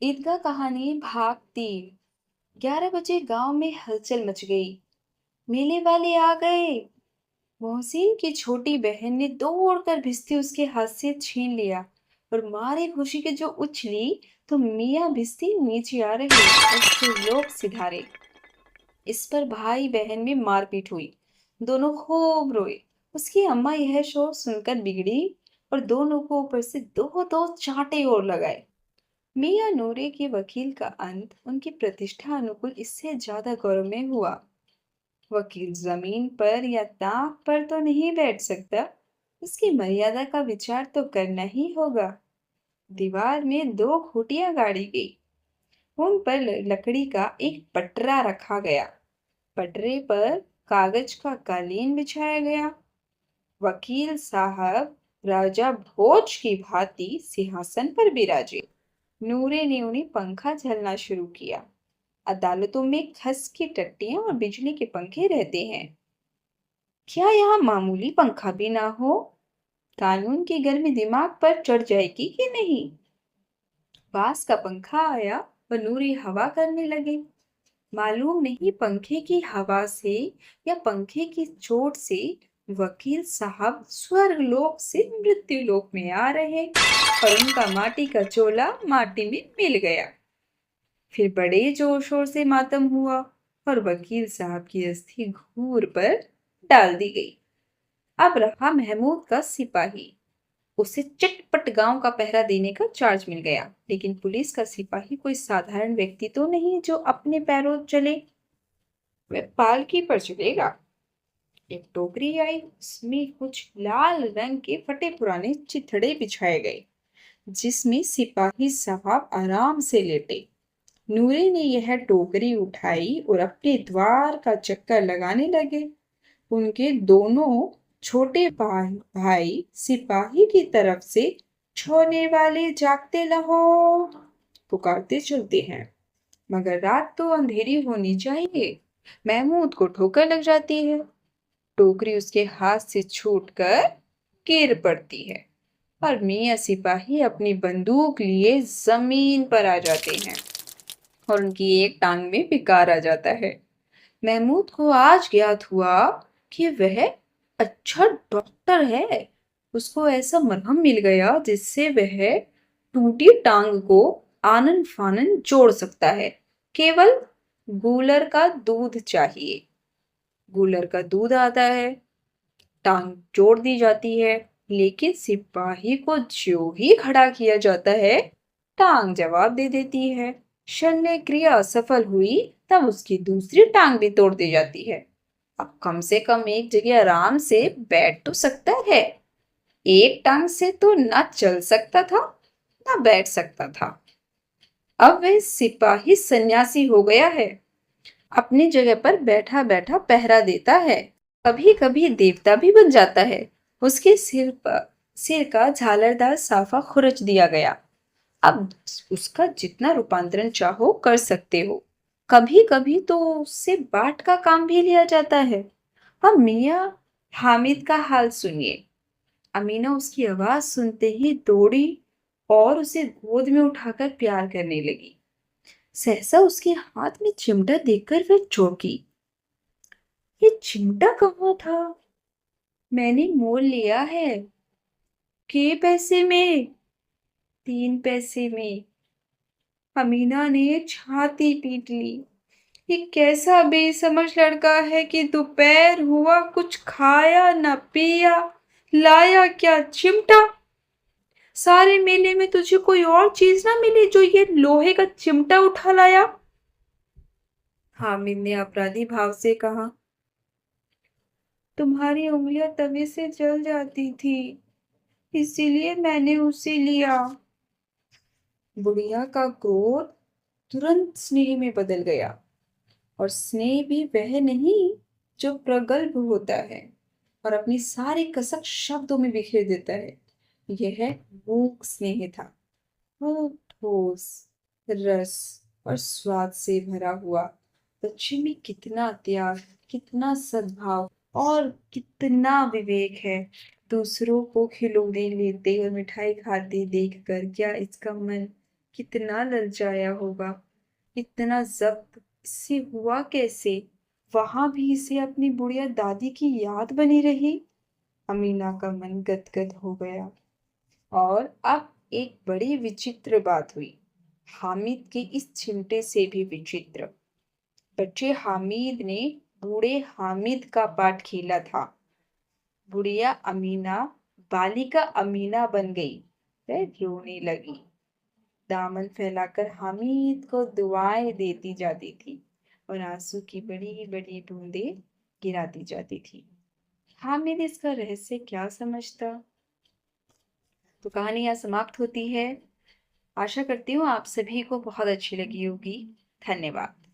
ईदगाह कहानी भाग 3। 11 बजे गांव में हलचल मच गई। मेले वाले आ गए। मोहसिन की छोटी बहन ने दौड़कर भिश्ती उसके हाथ से छीन लिया और मारे खुशी के जो उछली तो मियाँ भिश्ती नीचे आ रहे और उसके लोग सिधारे। इस पर भाई बहन में मारपीट हुई। दोनों खूब रोए। उसकी अम्मा यह शोर सुनकर बिगड़ी और दोनों को ऊपर से दो दो चांटे और लगाए। मियां नूरे के वकील का अंत उनकी प्रतिष्ठा अनुकूल इससे ज्यादा गौरवमय हुआ। वकील जमीन पर या ताक पर तो नहीं बैठ सकता। उसकी मर्यादा का विचार तो करना ही होगा। दीवार में दो खूंटियां गाड़ी गई। उन पर लकड़ी का एक पटरा रखा गया। पटरे पर कागज का कालीन बिछाया गया। वकील साहब राजा भोज की भांति सिंहासन पर विराजे। नूरे ने उन्हें पंखा झलना शुरू किया। अदालतों में खस की टट्टियां और बिजली के पंखे रहते हैं। क्या यहाँ मामूली पंखा भी ना हो? कानून की गर्मी दिमाग पर चढ़ जाएगी कि नहीं? बांस का पंखा आया और नूरे हवा करने लगे। मालूम नहीं पंखे की हवा से या पंखे की चोट से वकील साहब स्वर्ग लोक से मृत्यु लोक में आ रहे और उनका माटी का चोला माटी में मिल गया। फिर बड़े जोर शोर से मातम हुआ और वकील साहब की अस्थि घूर पर डाल दी गई। अब रहा महमूद का सिपाही। उसे चटपट गांव का पहरा देने का चार्ज मिल गया। लेकिन पुलिस का सिपाही कोई साधारण व्यक्ति तो नहीं जो अपने पैरों चले। वह पालकी पर चलेगा। एक टोकरी आई। उसमें कुछ लाल रंग के फटे पुराने चिथड़े बिछाए गए जिसमें सिपाही साहब आराम से लेटे। नूरे ने यह टोकरी उठाई और अपने द्वार का चक्कर लगाने लगे। उनके दोनों छोटे भाई सिपाही की तरफ से छोने वाले जागते रहो पुकारते चलते हैं। मगर रात तो अंधेरी होनी चाहिए। महमूद को ठोकर लग जाती है। टोकरी उसके हाथ से छूटकर गिर पड़ती है और मियाँ सिपाही अपनी बंदूक लिए जमीन पर आ जाते हैं और उनकी एक टांग में विकार आ जाता है। महमूद को आज ज्ञात हुआ कि वह अच्छा डॉक्टर है। उसको ऐसा मरहम मिल गया जिससे वह टूटी टांग को आनन फानन जोड़ सकता है। केवल गूलर का दूध चाहिए। गूलर का दूध आता है, टांग जोड़ दी जाती है। लेकिन सिपाही को जो ही खड़ा किया जाता है टांग जवाब दे देती है। शल्य क्रिया असफल हुई तब उसकी दूसरी टांग भी तोड़ दी जाती है। अब कम से कम एक जगह आराम से बैठ तो सकता है। एक टांग से तो ना चल सकता था ना बैठ सकता था। अब वह सिपाही सन्यासी हो गया है। अपनी जगह पर बैठा बैठा पहरा देता है। कभी कभी देवता भी बन जाता है। उसके सिर का झालरदार साफा खुरच दिया गया। अब उसका जितना रूपांतरण चाहो कर सकते हो। कभी कभी तो उससे बाट का काम भी लिया जाता है। अब मियाँ हामिद का हाल सुनिए। अमीना उसकी आवाज सुनते ही दौड़ी और उसे गोद में उठाकर प्यार करने लगी। सहसा उसके हाथ में चिमटा देखकर वह चौंकी। ये चिमटा कहाँ था? मैंने मोल लिया है। के पैसे में? 3 पैसे में। अमीना ने छाती पीट ली। ये कैसा बेसमझ लड़का है कि दोपहर हुआ कुछ खाया न पिया, लाया क्या चिमटा। सारे मेले में तुझे कोई और चीज ना मिली जो ये लोहे का चिमटा उठा लाया? हामिद ने अपराधी भाव से कहा। तुम्हारी उंगलियां तवे से जल जाती थी, इसीलिए मैंने उसे लिया। बुढ़िया का क्रोध तुरंत स्नेह में बदल गया और स्नेह भी वह नहीं जो प्रगल्भ होता है और अपनी सारी कसक शब्दों में बिखेर देता है। यह मूक स्नेह था। वो ठोस रस और स्वाद से भरा हुआ। बच्चे में कितना त्याग, कितना सद्भाव और कितना विवेक है। दूसरों को खिलौने लेते और मिठाई खाते देखकर क्या इसका मन कितना ललचाया होगा। इतना जब्त इससे हुआ कैसे? वहां भी इसे अपनी बुढ़िया दादी की याद बनी रही। अमीना का मन गदगद हो गया। और अब एक बड़ी विचित्र बात हुई। हामिद के इस चिमटे से भी विचित्र। बच्चे हामिद ने बूढ़े हामिद का पाठ खेला था। बुढ़िया अमीना बालिका अमीना बन गई। वह रोने लगी, दामन फैलाकर हामिद को दुआएं देती जाती थी और आंसू की बड़ी बड़ी बूंदें गिराती जाती थी। हामिद इसका रहस्य क्या समझता? तो कहानी यहाँ समाप्त होती है। आशा करती हूँ आप सभी को बहुत अच्छी लगी होगी। धन्यवाद।